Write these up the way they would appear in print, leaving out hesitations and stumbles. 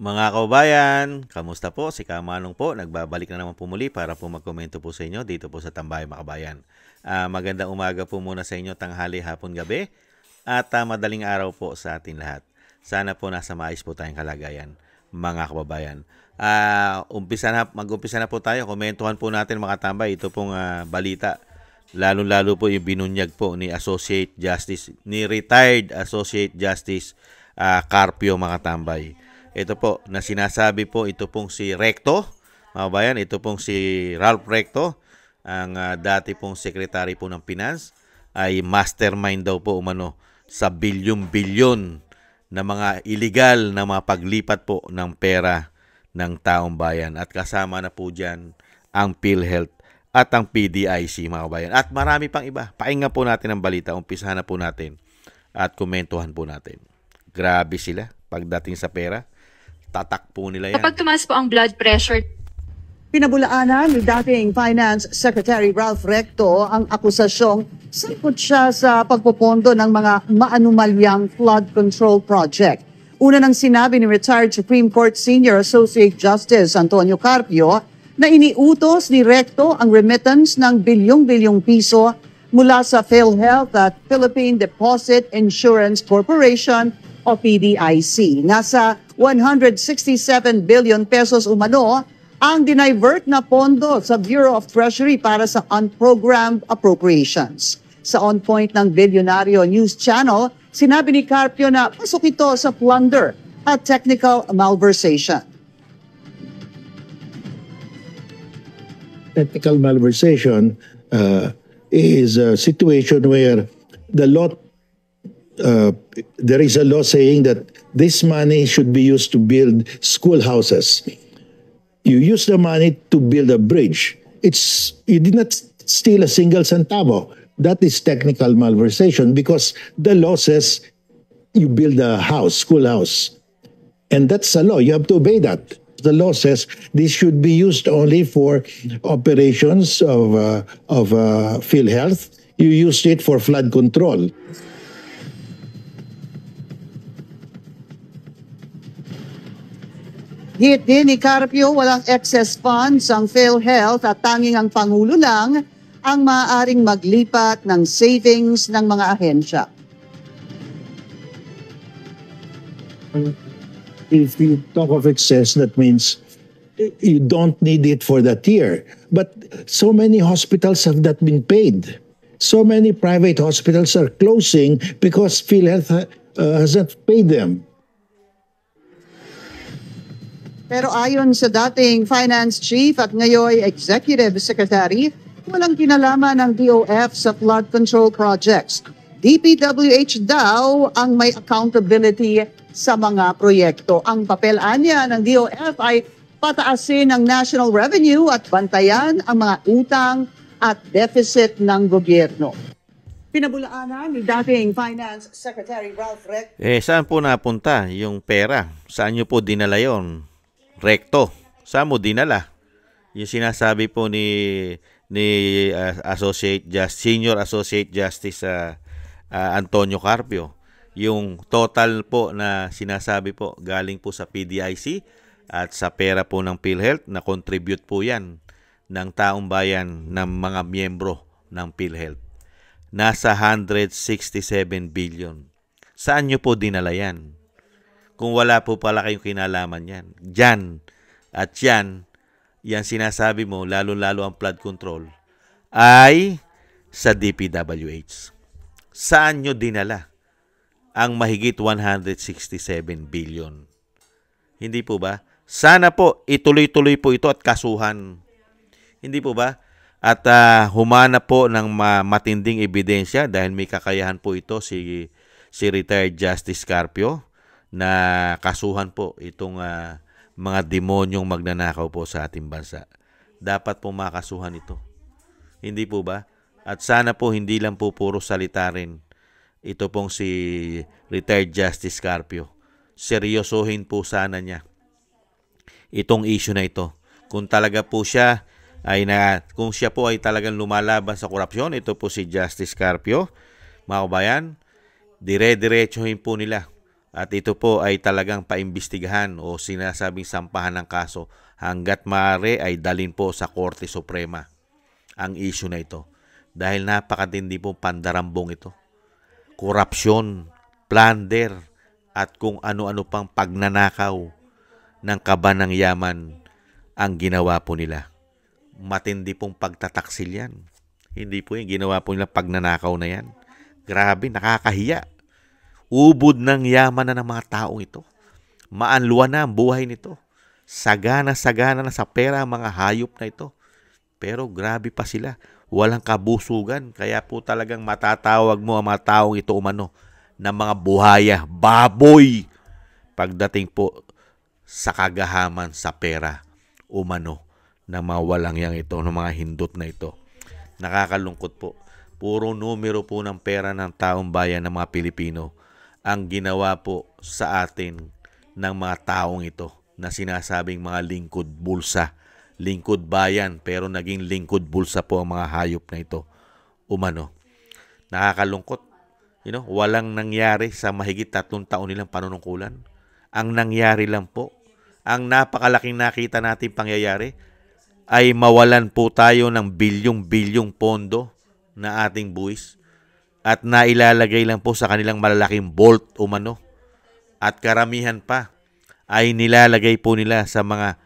Mga kababayan, kamusta po? Si Kamanong po, nagbabalik na naman po muli para po magkomento po sa inyo dito po sa Tambayan Makabayan. Magandang umaga po muna sa inyo, tanghali, hapon, gabi, at madaling araw po sa atin lahat. Sana po nasa maayos po tayong kalagayan, mga kababayan. Mag-umpisa na po tayo, komentuhan po natin mga tambay, ito pong balita. Lalo-lalo po yung binunyag po ni Retired Associate Justice Carpio mga tambay. Ito po, na sinasabi po, ito pong si Recto, mga bayan, ito pong si Ralph Recto, ang dati pong secretary po ng Finance, ay mastermind daw po umano sa bilyon-bilyon na mga illegal na mga paglipat po ng pera ng taong bayan. At kasama na po dyan ang PhilHealth at ang PDIC, mga bayan. At marami pang iba. Pakinggan po natin ang balita, umpisahan na po natin at komentuhan po natin. Grabe sila pagdating sa pera. Tatak po nila yan. Kapag tumaas po ang blood pressure, pinabulaanan ni dating Finance Secretary Ralph Recto ang akusasyong sangkot siya sa pagpopondo ng mga maanumalyang flood control project. Una nang sinabi ni retired Supreme Court Senior Associate Justice Antonio Carpio na iniutos ni Recto ang remittance ng bilyong-bilyong piso mula sa PhilHealth at Philippine Deposit Insurance Corporation o PDIC. Nasa 167 billion pesos umano ang dinivert na pondo sa Bureau of Treasury para sa unprogrammed appropriations. Sa On Point ng Bilyonaryo News Channel, sinabi ni Carpio na pasok ito sa plunder at technical malversation. Technical malversation is a situation where the law there is a law saying that this money should be used to build schoolhouses. You use the money to build a bridge. You did not steal a single centavo. That is technical malversation because the law says you build a house, schoolhouse. And that's a law. You have to obey that. The law says this should be used only for operations of PhilHealth. You used it for flood control. Hit din ni Carpio, walang excess funds ang PhilHealth at tanging ang Pangulo lang ang maaaring maglipat ng savings ng mga ahensya. If you talk of excess, that means you don't need it for that year. But so many hospitals have not been paid. So many private hospitals are closing because PhilHealth hasn't paid them. Pero ayon sa dating Finance Chief at ngayon Executive Secretary, walang kinalaman ng DOF sa flood control projects. DPWH daw ang may accountability sa mga proyekto. Ang papel-anya ng DOF ay pataasin ang national revenue at bantayan ang mga utang at deficit ng gobyerno. Pinabulaanan ni dating Finance Secretary Ralph Recto. Saan po napunta yung pera? Saan nyo po dinala yon? Recto, saan mo dinala? Yung sinasabi po ni Senior Associate Justice Antonio Carpio, yung total po na sinasabi po galing po sa PDIC at sa pera po ng PhilHealth na contribute po yan ng taong bayan ng mga miyembro ng PhilHealth. Nasa 167 billion. Saan nyo po dinala yan? Kung wala po pala kayong kinalaman yan. Diyan at yan sinasabi mo, lalo-lalo ang flood control, ay sa DPWH. Saan nyo dinala ang mahigit 167 billion? Hindi po ba? Sana po ituloy-tuloy po ito at kasuhan. Hindi po ba? At humanap po ng matinding ebidensya dahil may kakayahan po ito si Retired Justice Carpio na kasuhan po itong mga demonyong magnanakaw po sa ating bansa. Dapat po makasuhan ito. Hindi po ba? At sana po hindi lang po puro salita rin. Ito pong si Retired Justice Carpio. Seryosohin po sana niya itong issue na ito. Kung talaga po siya kung siya po ay talagang lumalaban sa korupsyon, ito po si Justice Carpio, mga kabayan, dire-diretsuhin po nila At ito po ay talagang paimbestigahan o sinasabing sampahan ng kaso hanggat maaari ay dalin po sa Korte Suprema ang issue na ito. Dahil napakatindi po pandarambong ito. Korupsyon, plunder, at kung ano-ano pang pagnanakaw ng kaba ng yaman ang ginawa po nila. Matindi pong pagtataksil yan. Hindi po yung ginawa po nila pagnanakaw na yan. Grabe, nakakahiya. Ubod ng yaman na ng mga taong ito. Maanluan na ang buhay nito. Sagana-sagana na sa pera ang mga hayop na ito. Pero grabe pa sila. Walang kabusugan. Kaya po talagang matatawag mo ang mga taong ito umano ng mga buhaya, baboy. Pagdating po sa kagahaman sa pera umano ng mga walang yang ito, ng mga hindot na ito. Nakakalungkot po. Puro numero po ng pera ng taong bayan ng mga Pilipino ang ginawa po sa atin ng mga taong ito na sinasabing mga lingkod bulsa, lingkod bayan, pero naging lingkod bulsa po ang mga hayop na ito. Umano. Nakakalungkot. Walang nangyari sa mahigit 3 taon nilang panunungkulan. Ang nangyari lang po, ang napakalaking nakita natin pangyayari, ay mawalan po tayo ng bilyong-bilyong pondo na ating buwis at nailalagay lang po sa kanilang malalaking vault umano. At karamihan pa ay nilalagay po nila sa mga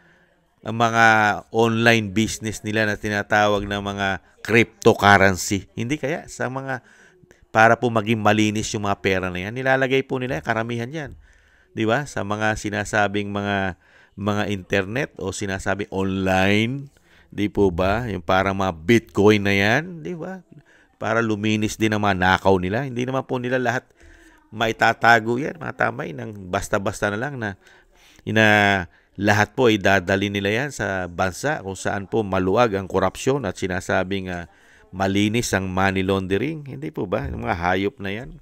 online business nila na tinatawag na mga cryptocurrency. Hindi kaya sa mga para po maging malinis yung mga pera na yan. Nilalagay po nila karamihan yan. 'Di ba? Sa mga sinasabing mga internet o sinasabing online, 'di po ba? Yung parang mga Bitcoin na yan, 'di ba? Para luminis din ang mga nakaw nila. Hindi naman po nila lahat maitatago yan, mga tamay, ng basta-basta na lang na lahat po ay dadali nila yan sa bansa kung saan po maluwag ang korupsyon at sinasabing malinis ang money laundering. Hindi po ba? Yung mga hayop na yan.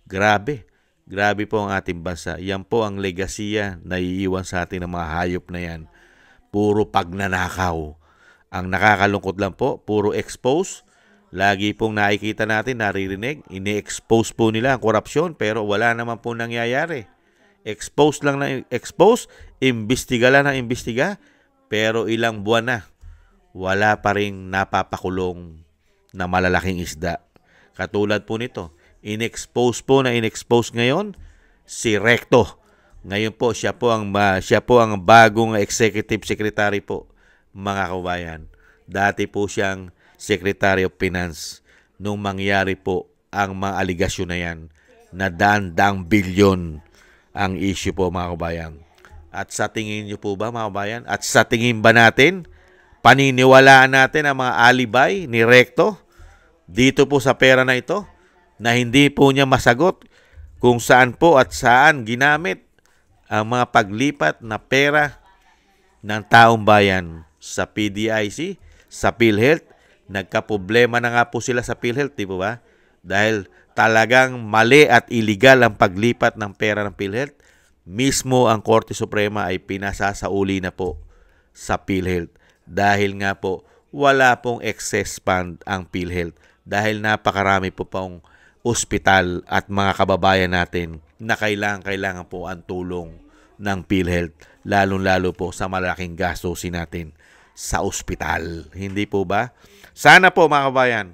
Grabe. Grabe po ang ating bansa. Yan po ang legasiya na iiwan sa atin ng mga hayop na yan. Puro pagnanakaw. Ang nakakalungkot lang po, puro expose. Lagi pong nakikita natin, naririnig, ini-expose po nila ang korupsyon pero wala naman po nangyayari. Expose lang na expose, imbestiga lang ng imbestiga, pero ilang buwan na, wala pa rin napapakulong na malalaking isda. Katulad po nito, in-expose ngayon si Recto. Ngayon po siya po ang bagong executive secretary po, mga kabayan. Dati po siyang Secretary of Finance nung mangyari po ang mga aligasyon na yan na daan-daang bilyon ang issue po, mga kabayan. At sa tingin niyo po ba, mga kabayan? At sa tingin ba natin, paniniwalaan natin ang mga alibay ni Recto dito po sa pera na ito na hindi po niya masagot kung saan po at saan ginamit ang mga paglipat na pera ng taong bayan sa PDIC, sa PhilHealth. Nagkaproblema na nga po sila sa PhilHealth, di po ba? Dahil talagang mali at illegal ang paglipat ng pera ng PhilHealth. Mismo ang Korte Suprema ay pinasasauli na po sa PhilHealth. Dahil nga po, wala pong excess fund ang PhilHealth. Dahil napakarami po pong ospital at mga kababayan natin na kailangan po ang tulong ng PhilHealth. Lalong-lalo po sa malaking gastusin natin sa ospital. Hindi po ba? Sana po, mga kabayan,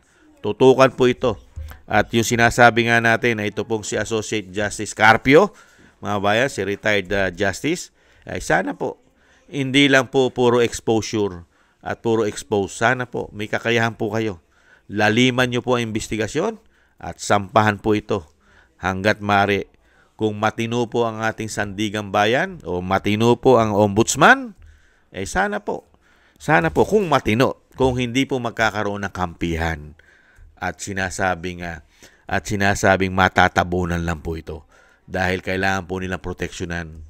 tutukan po ito. At yung sinasabi nga natin na ito pong si Associate Justice Carpio, mga kabayan, si retired justice, ay sana po, hindi lang po puro exposure at puro expose. Sana po, may kakayahan po kayo. Laliman nyo po ang investigasyon at sampahan po ito hanggat maaari. Kung matino po ang ating sandigang bayan o matino po ang ombudsman, eh sana po kung matino, kung hindi po magkakaroon ng kampihan at sinasabing matatabunan lang po ito dahil kailangan po nilang proteksyonan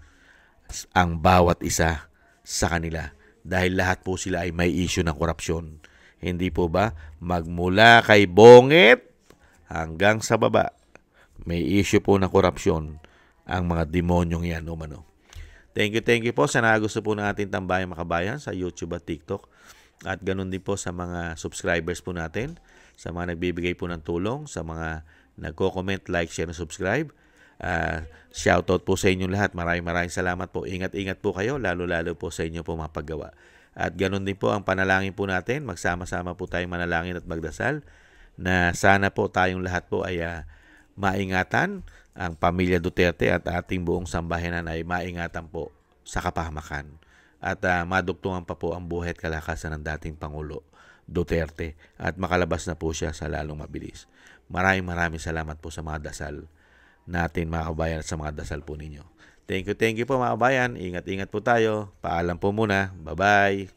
ang bawat isa sa kanila dahil lahat po sila ay may issue ng korupsyon. Hindi po ba? Magmula kay Bongit hanggang sa baba, may issue po ng korupsyon ang mga demonyong yan, umano. Thank you po. Sana gusto po ng ating tambayang makabayan sa YouTube at TikTok. At ganun din po sa mga subscribers po natin, sa mga nagbibigay po ng tulong, sa mga nagko-comment, like, share, and subscribe. Shoutout po sa inyo lahat. Maraming salamat po. Ingat-ingat po kayo, lalo-lalo po sa inyo po mga paggawa. At ganun din po ang panalangin po natin. Magsama-sama po tayong manalangin at magdasal na sana po tayong lahat po ay maingatan, ang pamilya Duterte at ating buong sambahanan ay maingatan po sa kapahamakan. At madugtungan pa po ang buhay at kalakasan ng dating Pangulo Duterte at makalabas na po siya sa lalong mabilis. Maraming salamat po sa mga dasal natin mga kabayan at sa mga dasal po ninyo. Thank you po mga kabayan. Ingat-ingat po tayo. Paalam po muna. Bye-bye.